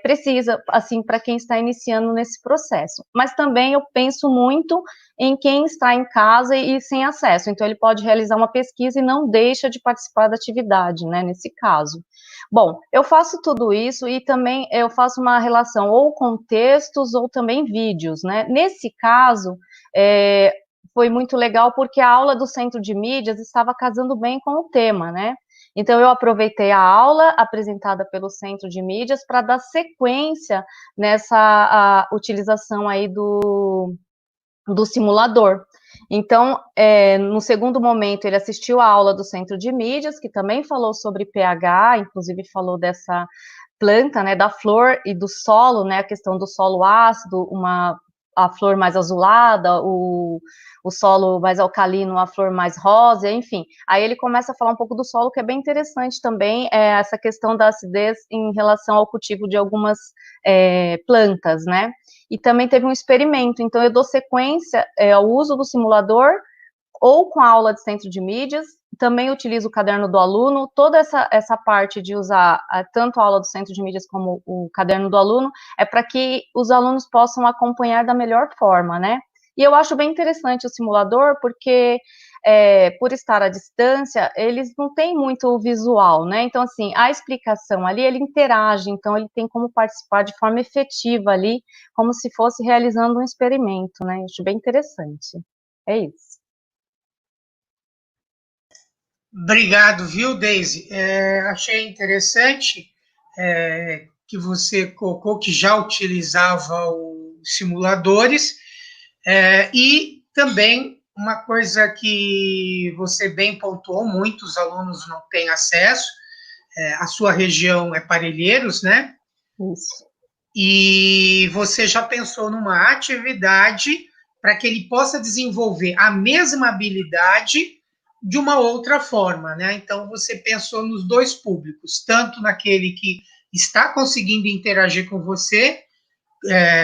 precisa, assim, para quem está iniciando nesse processo. Mas também eu penso muito em quem está em casa e sem acesso, então ele pode realizar uma pesquisa e não deixa de participar da atividade, né, nesse caso. Bom, eu faço tudo isso e também eu faço uma relação ou com textos ou também vídeos, né, nesse caso, foi muito legal porque a aula do Centro de Mídias estava casando bem com o tema, né, então eu aproveitei a aula apresentada pelo Centro de Mídias para dar sequência nessa utilização aí do simulador. Então, no segundo momento, ele assistiu a aula do Centro de Mídias, que também falou sobre pH, inclusive falou dessa planta, né, da flor e do solo, né, a questão do solo ácido, a flor mais azulada, o solo mais alcalino, a flor mais rosa, enfim. Aí ele começa a falar um pouco do solo, que é bem interessante também, essa questão da acidez em relação ao cultivo de algumas plantas, né? E também teve um experimento, então eu dou sequência ao uso do simulador, ou com a aula de Centro de Mídias, também utilizo o caderno do aluno, toda essa parte de usar tanto a aula do Centro de Mídias como o caderno do aluno, é para que os alunos possam acompanhar da melhor forma, né? E eu acho bem interessante o simulador, porque por estar à distância, eles não têm muito visual, né? Então, assim, a explicação ali, ele interage, então ele tem como participar de forma efetiva ali, como se fosse realizando um experimento, né? Acho bem interessante. É isso. Obrigado, viu, Deise? Achei interessante que você colocou que já utilizava os simuladores e também uma coisa que você bem pontuou, muitos alunos não têm acesso, a sua região é Parelheiros, né? Isso. E você já pensou numa atividade para que ele possa desenvolver a mesma habilidade de uma outra forma, né? Então, você pensou nos dois públicos, tanto naquele que está conseguindo interagir com você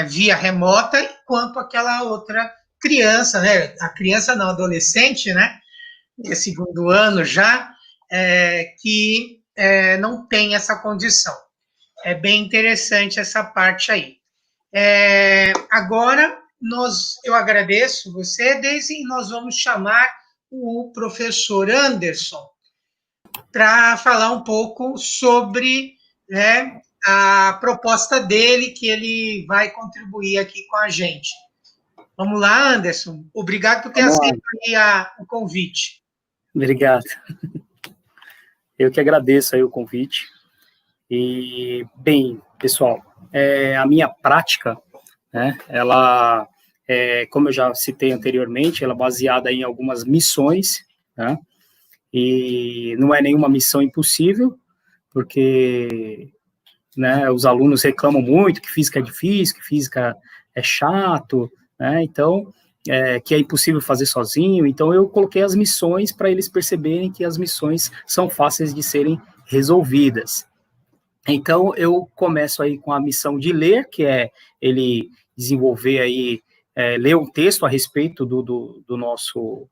via remota, quanto aquela outra criança, né? A criança não, adolescente, né? Que é segundo ano já, que não tem essa condição. É bem interessante essa parte aí. Agora, eu agradeço você, Deise, e nós vamos chamar o professor Anderson para falar um pouco sobre a proposta dele, que ele vai contribuir aqui com a gente. Vamos lá, Anderson. Obrigado por ter aceito o convite. Obrigado. Eu que agradeço aí o convite. E, bem, pessoal, a minha prática, né, ela, como eu já citei anteriormente, ela é baseada em algumas missões, né, e não é nenhuma missão impossível, porque, né, os alunos reclamam muito que física é difícil, que física é chato, né, então, que é impossível fazer sozinho, então eu coloquei as missões para eles perceberem que as missões são fáceis de serem resolvidas. Então, eu começo aí com a missão de ler, que é ele desenvolver aí, ler um texto a respeito do nosso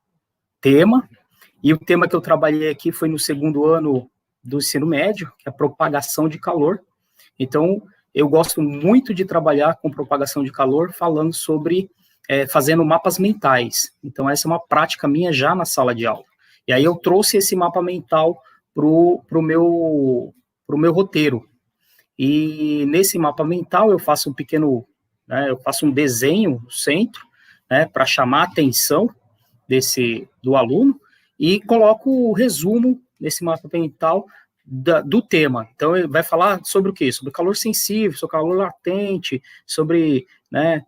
tema, e o tema que eu trabalhei aqui foi no segundo ano do ensino médio, que é a propagação de calor. Então, eu gosto muito de trabalhar com propagação de calor, falando sobre, fazendo mapas mentais. Então, essa é uma prática minha já na sala de aula. E aí eu trouxe esse mapa mental pro meu roteiro. E nesse mapa mental eu faço eu faço um desenho no centro, né, para chamar a atenção do aluno, e coloco o resumo nesse mapa mental do tema. Então ele vai falar sobre o quê? Sobre calor sensível, sobre calor latente, sobre, né,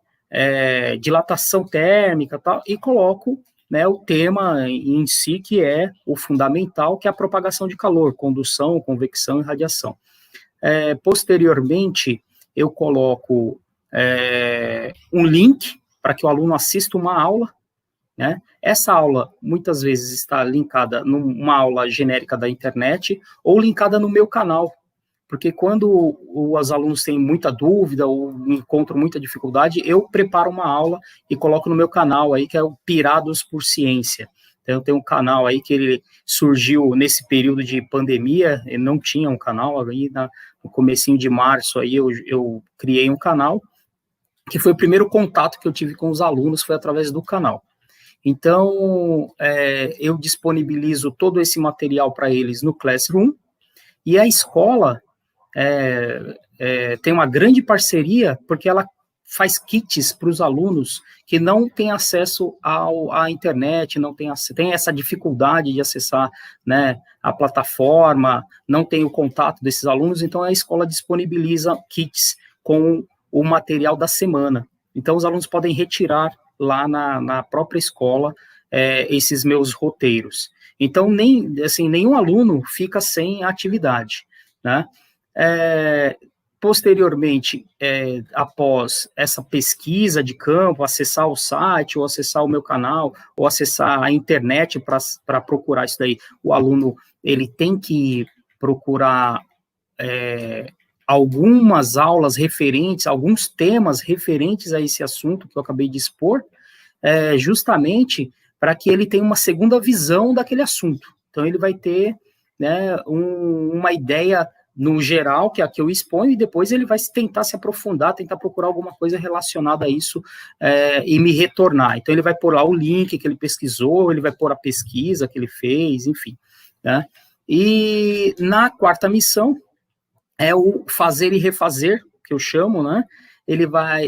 dilatação térmica, tal, e coloco, né, o tema em si, que é o fundamental, que é a propagação de calor, condução, convecção e radiação. Posteriormente, eu coloco um link para que o aluno assista uma aula, né? Essa aula, muitas vezes, está linkada numa aula genérica da internet ou linkada no meu canal, porque quando os alunos têm muita dúvida ou encontram muita dificuldade, eu preparo uma aula e coloco no meu canal aí, que é o Pirados por Ciência. Então, eu tenho um canal aí que ele surgiu nesse período de pandemia, ele não tinha um canal aí no comecinho de março, aí eu criei um canal, que foi o primeiro contato que eu tive com os alunos, foi através do canal. Então, eu disponibilizo todo esse material para eles no Classroom, e a escola tem uma grande parceria, porque ela faz kits para os alunos que não têm acesso à internet, não tem essa dificuldade de acessar, né, a plataforma, não tem o contato desses alunos, então a escola disponibiliza kits com o material da semana. Então, os alunos podem retirar lá na própria escola esses meus roteiros. Então, nenhum aluno fica sem atividade, né? Posteriormente, após essa pesquisa de campo, acessar o site, ou acessar o meu canal, ou acessar a internet para procurar isso daí, o aluno ele tem que procurar algumas aulas referentes, alguns temas referentes a esse assunto que eu acabei de expor, justamente para que ele tenha uma segunda visão daquele assunto. Então, ele vai ter, né, uma ideia no geral, que é a que eu exponho, e depois ele vai tentar se aprofundar, tentar procurar alguma coisa relacionada a isso e me retornar. Então, ele vai pôr lá o link que ele pesquisou, ele vai pôr a pesquisa que ele fez, enfim, né? E na quarta missão, é o fazer e refazer, que eu chamo, né?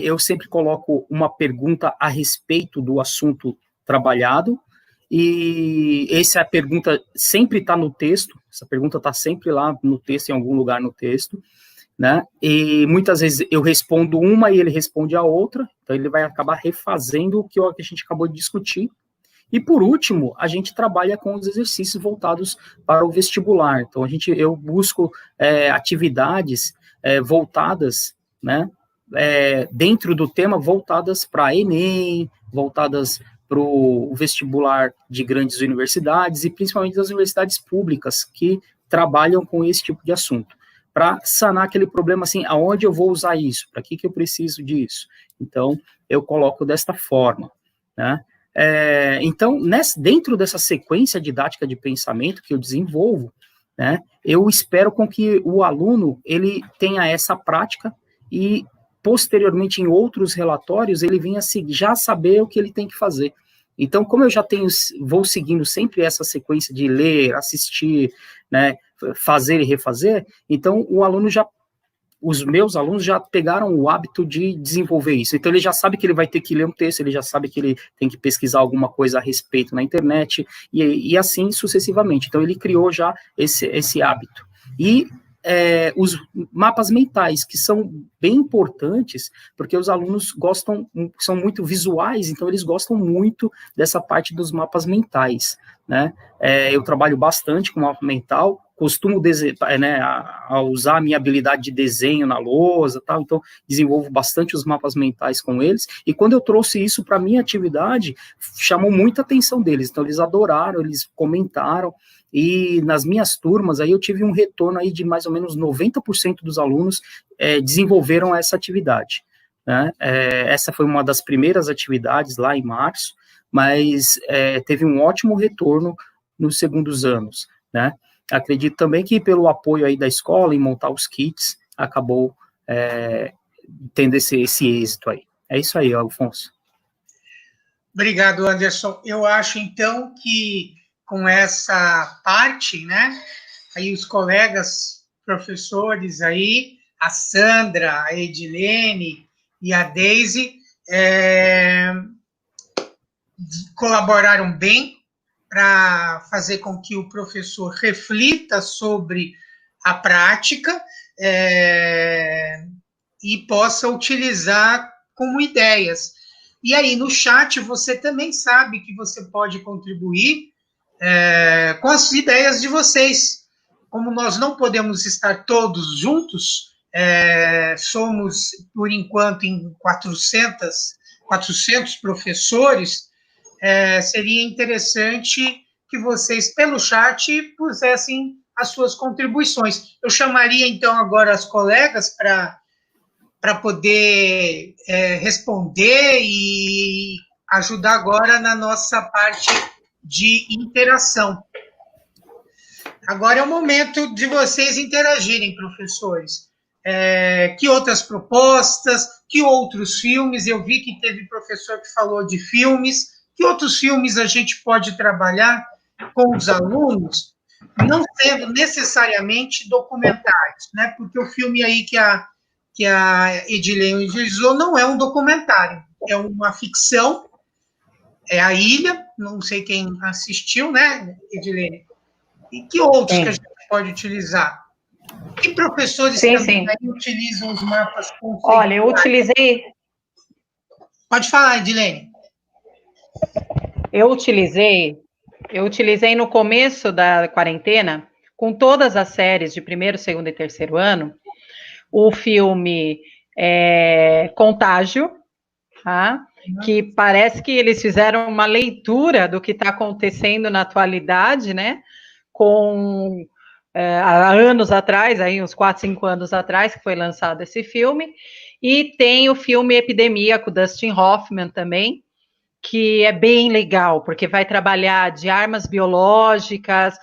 Eu sempre coloco uma pergunta a respeito do assunto trabalhado, e essa pergunta sempre está no texto, essa pergunta está sempre lá no texto, em algum lugar no texto, né? E muitas vezes eu respondo uma e ele responde a outra, então ele vai acabar refazendo o que a gente acabou de discutir. E por último, a gente trabalha com os exercícios voltados para o vestibular. Então eu busco atividades voltadas, né? Dentro do tema, voltadas para Enem, voltadas para o vestibular de grandes universidades, e principalmente das universidades públicas, que trabalham com esse tipo de assunto, para sanar aquele problema, assim, aonde eu vou usar isso, para que eu preciso disso. Então, eu coloco desta forma, né? Então, dentro dessa sequência didática de pensamento que eu desenvolvo, né, eu espero com que o aluno, ele tenha essa prática, e posteriormente em outros relatórios ele venha já saber o que ele tem que fazer. Então, como eu já vou seguindo sempre essa sequência de ler, assistir, né, fazer e refazer, então os meus alunos já pegaram o hábito de desenvolver isso. Então, ele já sabe que ele vai ter que ler um texto, ele já sabe que ele tem que pesquisar alguma coisa a respeito na internet, e assim sucessivamente. Então, ele criou já esse hábito. E os mapas mentais, que são bem importantes, porque os alunos são muito visuais, então eles gostam muito dessa parte dos mapas mentais, né? Eu trabalho bastante com mapa mental, costumo a usar a minha habilidade de desenho na lousa, tal, então desenvolvo bastante os mapas mentais com eles, e quando eu trouxe isso para a minha atividade, chamou muita atenção deles, então eles adoraram, eles comentaram, e nas minhas turmas, aí eu tive um retorno aí de mais ou menos 90% dos alunos desenvolveram essa atividade, né? Essa foi uma das primeiras atividades lá em março, mas teve um ótimo retorno nos segundos anos, né? Acredito também que pelo apoio aí da escola em montar os kits, acabou tendo esse êxito aí. É isso aí, Alfonso. Obrigado, Anderson. Eu acho, então, que com essa parte, né, aí os colegas professores aí, a Sandra, a Edilene e a Deise, colaboraram bem para fazer com que o professor reflita sobre a prática e possa utilizar como ideias. E aí, no chat, você também sabe que você pode contribuir com as ideias de vocês. Como nós não podemos estar todos juntos, somos, por enquanto, em 400 professores, seria interessante que vocês, pelo chat, pusessem as suas contribuições. Eu chamaria, então, agora as colegas para poder responder e ajudar agora na nossa parte de interação. Agora é o momento de vocês interagirem, professores. Que outras propostas, que outros filmes? Eu vi que teve professor que falou de filmes. Que outros filmes a gente pode trabalhar com os alunos, não sendo necessariamente documentários, né? Porque o filme aí que a Edilene utilizou não é um documentário, é uma ficção, é A Ilha, não sei quem assistiu, né, Edilene? E que outros que a gente pode utilizar? Que professores também aí utilizam os mapas conceituais? Olha, eu utilizei... Pode falar, Edilene. Eu utilizei no começo da quarentena, com todas as séries de primeiro, segundo e terceiro ano, o filme Contágio, tá? Que parece que eles fizeram uma leitura do que está acontecendo na atualidade, né? Com há anos atrás, aí uns 4, 5 anos atrás, que foi lançado esse filme, e tem o filme Epidemia, com Dustin Hoffman também, que é bem legal, porque vai trabalhar de armas biológicas,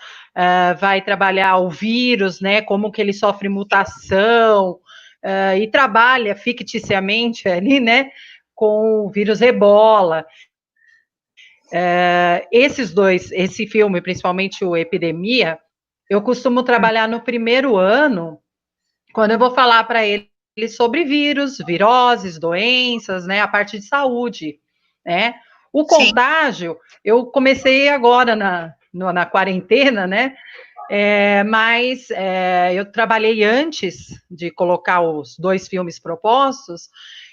vai trabalhar o vírus, né, como que ele sofre mutação, e trabalha ficticiamente ali, né, com o vírus Ebola. Esse filme, principalmente o Epidemia, eu costumo trabalhar no primeiro ano, quando eu vou falar para ele sobre vírus, viroses, doenças, né, a parte de saúde, né. O Contágio, eu comecei agora na quarentena, né, mas eu trabalhei antes de colocar os 2 filmes propostos,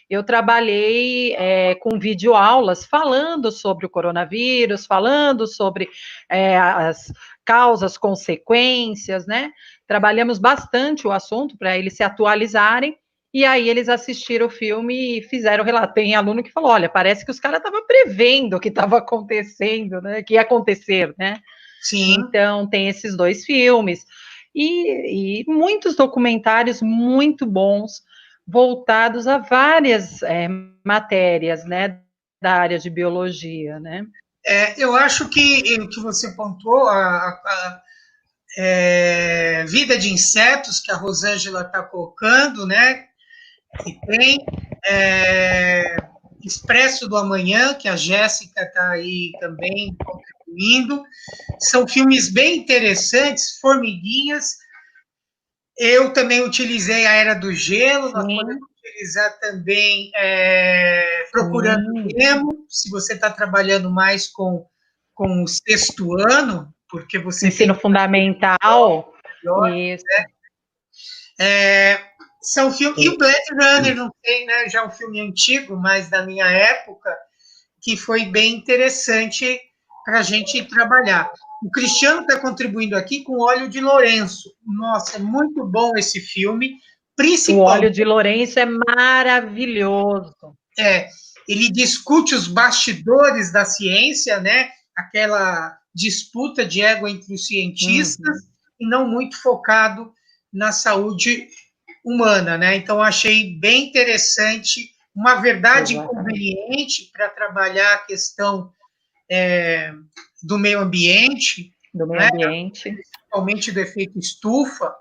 eu trabalhei com videoaulas falando sobre o coronavírus, falando sobre as causas, consequências, né? Trabalhamos bastante o assunto para eles se atualizarem, e aí eles assistiram o filme e fizeram o relato. Tem aluno que falou, olha, parece que os caras estavam prevendo o que estava acontecendo, né? Que ia acontecer, né? Sim. Então, tem esses 2 filmes. E muitos documentários muito bons, voltados a várias matérias, né, da área de biologia, né? Eu acho que o que você pontuou, Vida de Insetos, que a Rosângela está colocando, né, que tem Expresso do Amanhã, que a Jéssica está aí também contribuindo, são filmes bem interessantes, Formiguinhas. Eu também utilizei A Era do Gelo, nós podemos utilizar também Procurando Nemo, se você está trabalhando mais com o sexto ano, porque você ensino fundamental, isso. Né? São filmes, e o Blade Runner, não sei, né, já é um filme antigo, mas da minha época, que foi bem interessante para a gente trabalhar. O Cristiano está contribuindo aqui com O Óleo de Lourenço. Nossa, é muito bom esse filme. O Óleo de Lourenço é maravilhoso. Ele discute os bastidores da ciência, né? Aquela disputa de ego entre os cientistas, e não muito focado na saúde humana, né? Então, achei bem interessante, uma verdade inconveniente para trabalhar a questão do meio ambiente, principalmente do efeito estufa,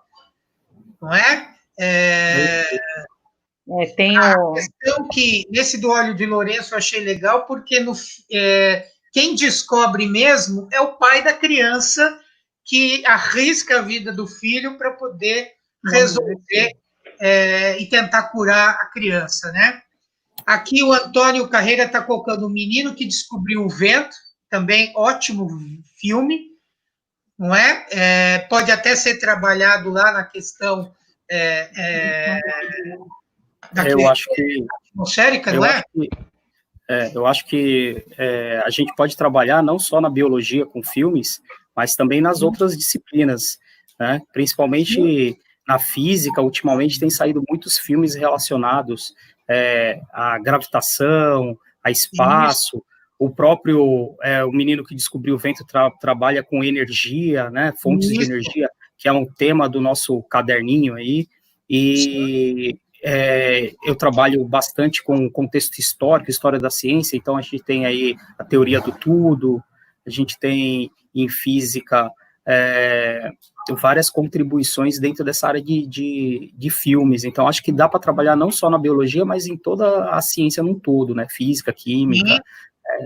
não é? Tem a questão que, nesse do Óleo de Lourenço, eu achei legal, porque quem descobre mesmo é o pai da criança que arrisca a vida do filho para poder resolver e tentar curar a criança, né? Aqui o Antônio Carreira está colocando O Menino que Descobriu o Vento, também ótimo filme, não é? Pode até ser trabalhado lá na questão eu acho que atmosférica, não é? Eu acho que a gente pode trabalhar não só na biologia com filmes, mas também nas outras disciplinas, né? Principalmente na física, ultimamente tem saído muitos filmes relacionados à gravitação, a espaço. Isso. O próprio O Menino que Descobriu o Vento trabalha com energia, né? Fontes de energia, que é um tema do nosso caderninho aí. E eu trabalho bastante com contexto histórico, história da ciência, então a gente tem aí a teoria do tudo, a gente tem em física várias contribuições dentro dessa área de filmes. Então, acho que dá para trabalhar não só na biologia, mas em toda a ciência num todo, né? Física, química,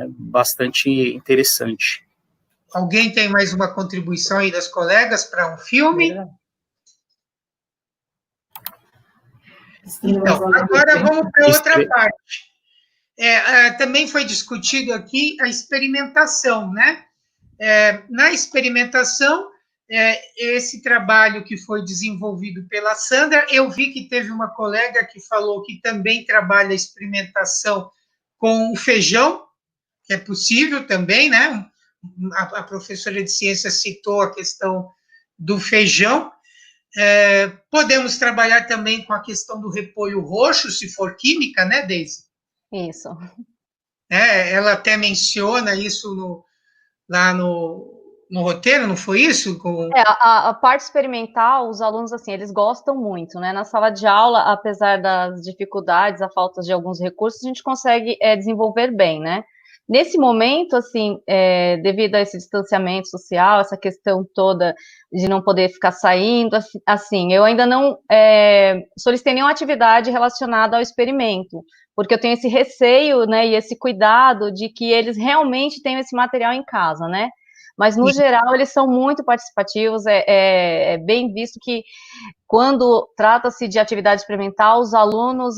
bastante interessante. Alguém tem mais uma contribuição aí das colegas para um filme? Então, agora vamos para outra parte. Também foi discutido aqui a experimentação, né? Na experimentação, esse trabalho que foi desenvolvido pela Sandra, eu vi que teve uma colega que falou que também trabalha a experimentação com o feijão, que é possível também, né? A professora de ciência citou a questão do feijão. Podemos trabalhar também com a questão do repolho roxo, se for química, né, Deise? Isso. Ela até menciona isso lá no roteiro, não foi isso? A parte experimental, os alunos, assim, eles gostam muito, né? Na sala de aula, apesar das dificuldades, a falta de alguns recursos, a gente consegue desenvolver bem, né? Nesse momento, assim, devido a esse distanciamento social, essa questão toda de não poder ficar saindo, assim, eu ainda não solicitei nenhuma atividade relacionada ao experimento, porque eu tenho esse receio, né, e esse cuidado de que eles realmente tenham esse material em casa, né? Mas, no geral, eles são muito participativos, é bem visto que, quando trata-se de atividade experimental, os alunos,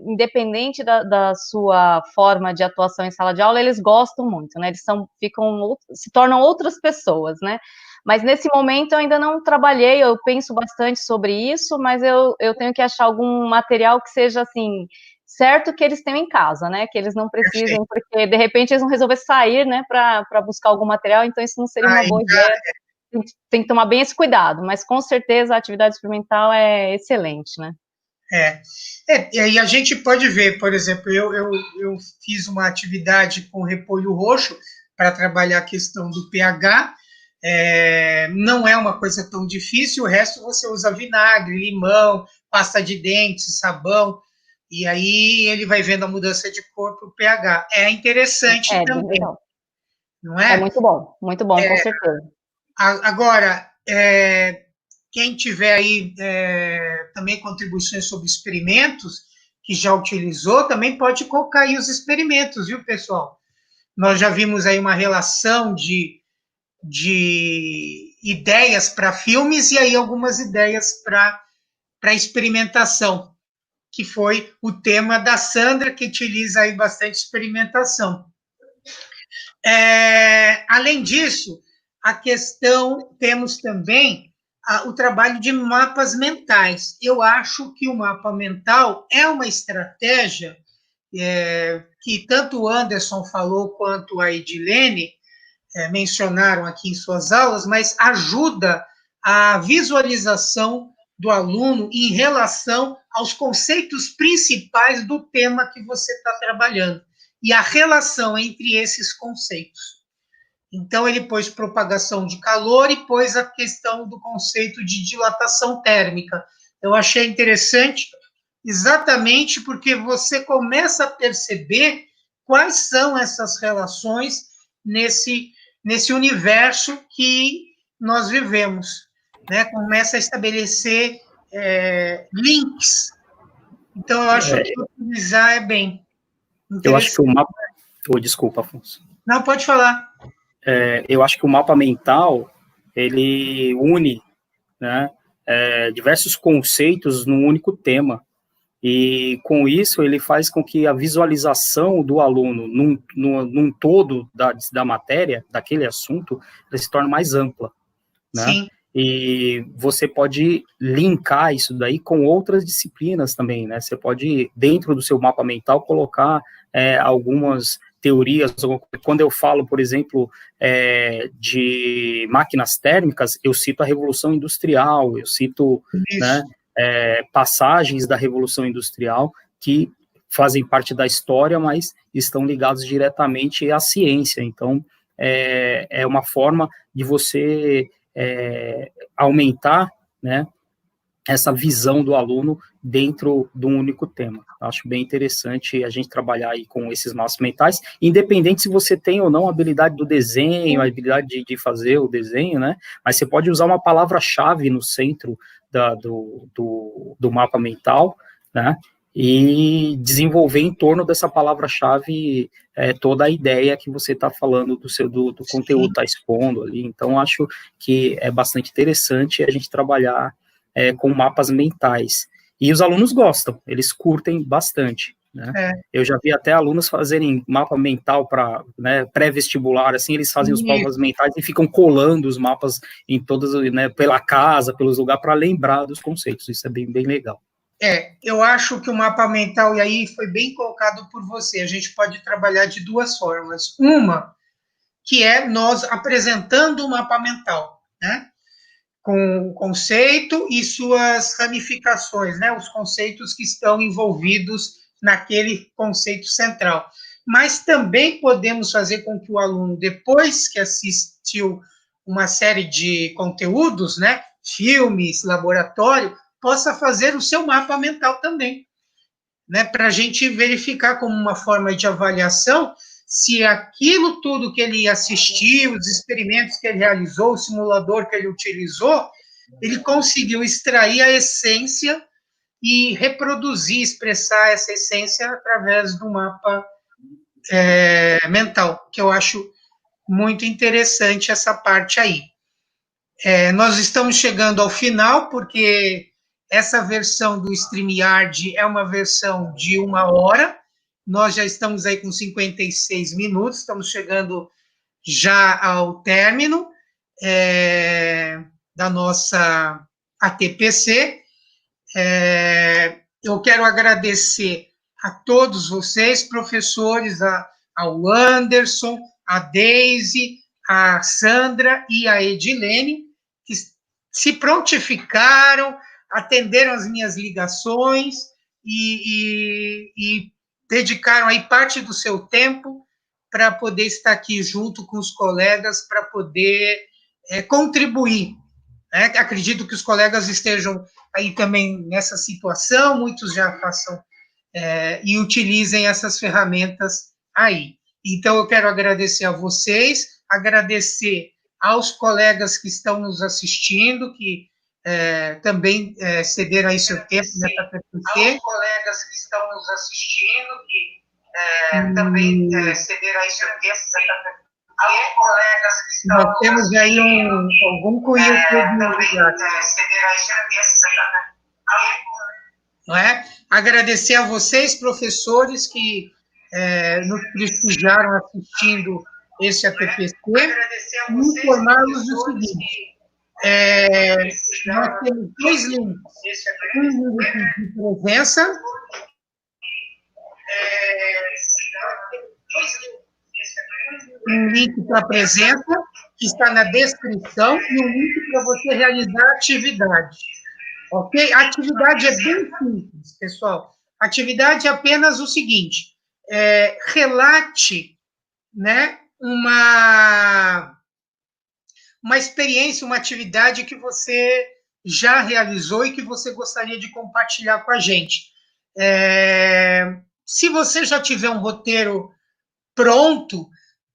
independente da sua forma de atuação em sala de aula, eles gostam muito, né? Eles se tornam outras pessoas, né? Mas, nesse momento, eu ainda não trabalhei, eu penso bastante sobre isso, mas eu tenho que achar algum material que seja, assim, certo que eles tenham em casa, né, que eles não precisem, porque de repente eles vão resolver sair, né, para buscar algum material, então isso não seria uma boa ideia, tem que tomar bem esse cuidado, mas com certeza a atividade experimental é excelente, né. E aí a gente pode ver, por exemplo, eu fiz uma atividade com repolho roxo para trabalhar a questão do pH, não é uma coisa tão difícil, o resto você usa vinagre, limão, pasta de dente, sabão, e aí ele vai vendo a mudança de cor para o pH. É interessante também, não é? É muito bom, com certeza. Agora, quem tiver aí também contribuições sobre experimentos, que já utilizou, também pode colocar aí os experimentos, viu, pessoal? Nós já vimos aí uma relação de ideias para filmes e aí algumas ideias para experimentação, que foi o tema da Sandra, que utiliza aí bastante experimentação. Além disso, temos também o trabalho de mapas mentais. Eu acho que o mapa mental é uma estratégia que tanto o Anderson falou quanto a Edilene mencionaram aqui em suas aulas, mas ajuda a visualização do aluno em relação aos conceitos principais do tema que você está trabalhando e a relação entre esses conceitos. Então, ele pôs propagação de calor e pôs a questão do conceito de dilatação térmica. Eu achei interessante, exatamente porque você começa a perceber quais são essas relações nesse universo que nós vivemos, né? Começa a estabelecer links. Então, eu acho que utilizar é bem interessante. Eu acho que o mapa... desculpa, Afonso. Não, pode falar. Eu acho que o mapa mental, ele une, né, diversos conceitos num único tema. E, com isso, ele faz com que a visualização do aluno num todo da matéria, daquele assunto, se torne mais ampla, né? Sim. E você pode linkar isso daí com outras disciplinas também, né? Você pode, dentro do seu mapa mental, colocar algumas teorias. Quando eu falo, por exemplo, de máquinas térmicas, eu cito a Revolução Industrial, eu cito, né, passagens da Revolução Industrial que fazem parte da história, mas estão ligados diretamente à ciência. Então, uma forma de você aumentar, né, essa visão do aluno dentro de um único tema. Acho bem interessante a gente trabalhar aí com esses mapas mentais, independente se você tem ou não a habilidade do desenho, a habilidade de fazer o desenho, né? Mas você pode usar uma palavra-chave no centro do mapa mental, né? E desenvolver em torno dessa palavra-chave toda a ideia que você está falando do conteúdo, está expondo ali. Então, acho que é bastante interessante a gente trabalhar com mapas mentais. E os alunos gostam, eles curtem bastante, né? Eu já vi até alunos fazerem mapa mental para, né, pré-vestibular, assim, eles fazem os mapas mentais e ficam colando os mapas em todas, né, pela casa, pelos lugares, para lembrar dos conceitos. Isso é bem legal. Eu acho que o mapa mental, e aí foi bem colocado por você, a gente pode trabalhar de duas formas. Uma, que é nós apresentando o mapa mental, né? Com o conceito e suas ramificações, né? Os conceitos que estão envolvidos naquele conceito central. Mas também podemos fazer com que o aluno, depois que assistiu uma série de conteúdos, né? Filmes, laboratório, possa fazer o seu mapa mental também, né? Para a gente verificar como uma forma de avaliação se aquilo tudo que ele assistiu, os experimentos que ele realizou, o simulador que ele utilizou, ele conseguiu extrair a essência e reproduzir, expressar essa essência através do mapa mental, que eu acho muito interessante essa parte aí. Nós estamos chegando ao final, porque essa versão do StreamYard é uma versão de 1 hora, nós já estamos aí com 56 minutos, estamos chegando já ao término da nossa ATPC. Eu quero agradecer a todos vocês, professores, ao Anderson, a Deise, a Sandra e a Edilene, que se prontificaram, atenderam as minhas ligações e dedicaram aí parte do seu tempo para poder estar aqui junto com os colegas, para poder contribuir. Né? Acredito que os colegas estejam aí também nessa situação, muitos já façam e utilizem essas ferramentas aí. Então, eu quero agradecer a vocês, agradecer aos colegas que estão nos assistindo, que também cederam aí seu tempo nessa TPC. Aos colegas que estão nos assistindo, que também cederam aí seu tempo nessa TPC. Aos colegas que estão nos assistindo. Nós temos aí algum coelho não é? Agradecer a vocês, professores, que nos prestigiaram assistindo esse ATPC, e informá-los do seguinte: nós temos 2 links, um link de presença, um link para presença, que está na descrição, e um link para você realizar a atividade. Ok? A atividade é bem simples, pessoal. A atividade é apenas o seguinte: relate, né, uma experiência, uma atividade que você já realizou e que você gostaria de compartilhar com a gente. Se você já tiver um roteiro pronto,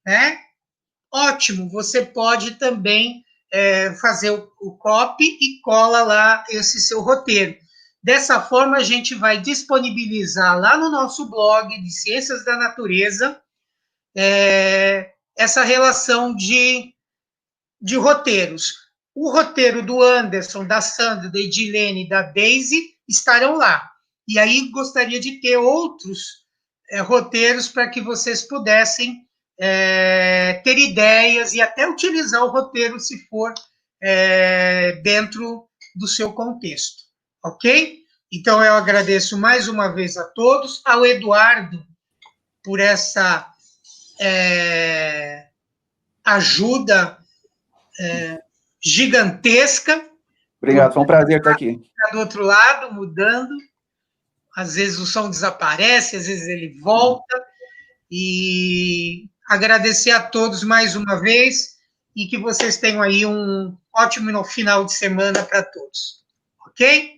né, ótimo, você pode também fazer o copy e cola lá esse seu roteiro. Dessa forma, a gente vai disponibilizar lá no nosso blog de Ciências da Natureza essa relação de roteiros. O roteiro do Anderson, da Sandra, da Edilene e da Deise estarão lá. E aí gostaria de ter outros roteiros para que vocês pudessem ter ideias e até utilizar o roteiro se for dentro do seu contexto, ok? Então, eu agradeço mais uma vez a todos, ao Eduardo por essa ajuda gigantesca. Obrigado, foi um prazer estar aqui. Do outro lado, mudando, às vezes o som desaparece, às vezes ele volta, e agradecer a todos mais uma vez, e que vocês tenham aí um ótimo final de semana para todos, ok?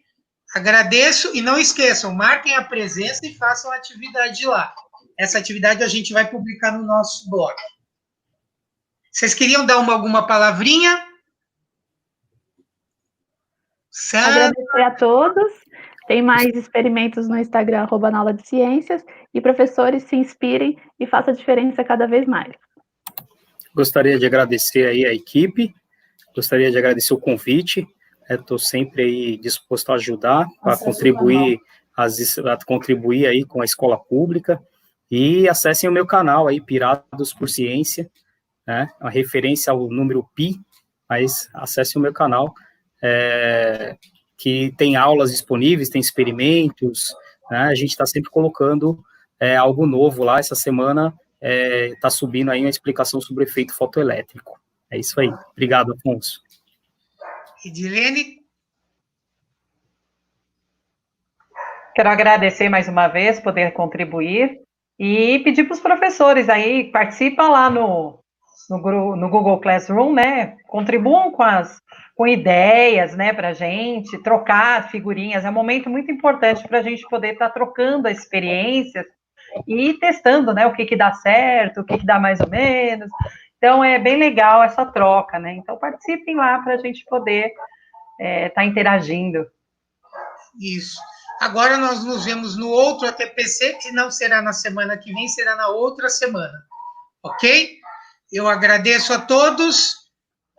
Agradeço e não esqueçam, marquem a presença e façam a atividade lá. Essa atividade a gente vai publicar no nosso blog. Vocês queriam dar alguma palavrinha? Agradecer a todos. Tem mais experimentos no Instagram, @na aula de ciências, e professores se inspirem e façam a diferença cada vez mais. Gostaria de agradecer aí a equipe, gostaria de agradecer o convite, estou sempre aí disposto a ajudar, a contribuir aí com a escola pública, e acessem o meu canal aí, Pirados por Ciência, né, a referência ao número pi, mas acessem o meu canal, que tem aulas disponíveis, tem experimentos, né, a gente está sempre colocando algo novo lá. Essa semana está subindo aí uma explicação sobre o efeito fotoelétrico. É isso aí. Obrigado, Afonso. Edilene? Quero agradecer mais uma vez, poder contribuir, e pedir para os professores aí, participa lá no Google Classroom, né, contribuam com ideias, né, para a gente, trocar figurinhas, é um momento muito importante para a gente poder estar trocando experiências e testando, né, o que dá certo, o que dá mais ou menos. Então, é bem legal essa troca, né, então participem lá para a gente poder estar interagindo. Isso. Agora nós nos vemos no outro ATPC, que não será na semana que vem, será na outra semana. Ok? Eu agradeço a todos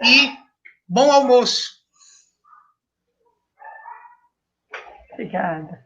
e bom almoço. Obrigada.